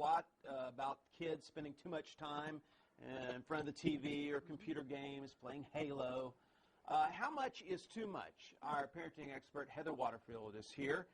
lot about kids spending too much time in front of the TV or computer games, playing Halo. How much is too much? Our parenting expert, Heather Waterfield, is here.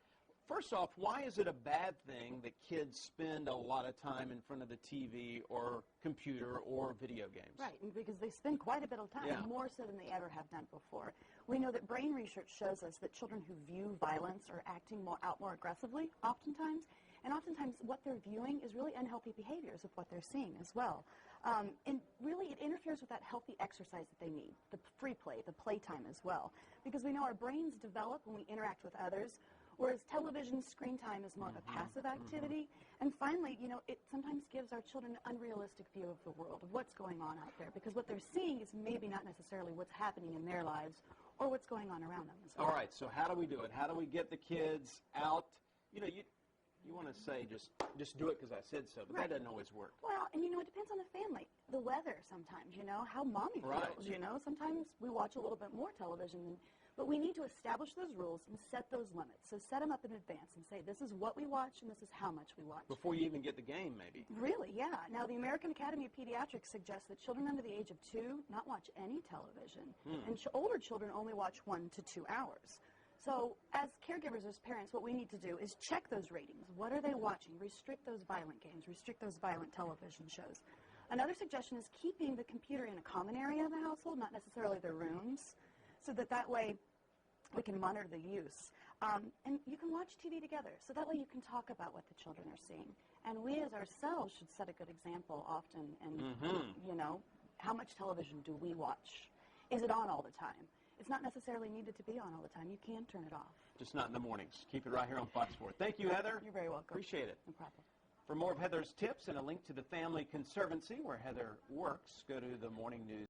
First off, why is it a bad thing that kids spend a lot of time in front of the TV or computer or video games? Right, because they spend quite a bit of time, more so than they ever have done before. We know that brain research shows us that children who view violence are acting out more aggressively, oftentimes, and oftentimes what they're viewing is really unhealthy behaviors of what they're seeing as well. And really it interferes with that healthy exercise that they need, the free play, the playtime as well. Because we know our brains develop when we interact with others, whereas television screen time is more of a passive activity. And finally, you know, it sometimes gives our children an unrealistic view of the world, of what's going on out there, because what they're seeing is maybe not necessarily what's happening in their lives or what's going on around them as well. All right, so how do we do it? How do we get the kids out? You know, you want to say just do it because I said so, but that doesn't always work. Well, and you know, it depends on the family. The weather sometimes, you know, how mommy feels, you know. Sometimes we watch a little bit more television, but we need to establish those rules and set those limits. So set them up in advance and say, this is what we watch and this is how much we watch. Before you even get the game, maybe. Really, yeah. Now, the American Academy of Pediatrics suggests that children under the age of 2 not watch any television, and older children only watch 1 to 2 hours. So as caregivers, as parents, what we need to do is check those ratings. What are they watching? Restrict those violent games. Restrict those violent television shows. Another suggestion is keeping the computer in a common area of the household, not necessarily their rooms, so that way we can monitor the use. And you can watch TV together, so that way you can talk about what the children are seeing. And we as ourselves should set a good example often. And, you know, how much television do we watch? Is it on all the time? It's not necessarily needed to be on all the time. You can turn it off. Just not in the mornings. Keep it right here on Fox 4. Thank you, Heather. You're very welcome. Appreciate it. No problem. For more of Heather's tips and a link to the Family Conservancy where Heather works, go to the Morning News.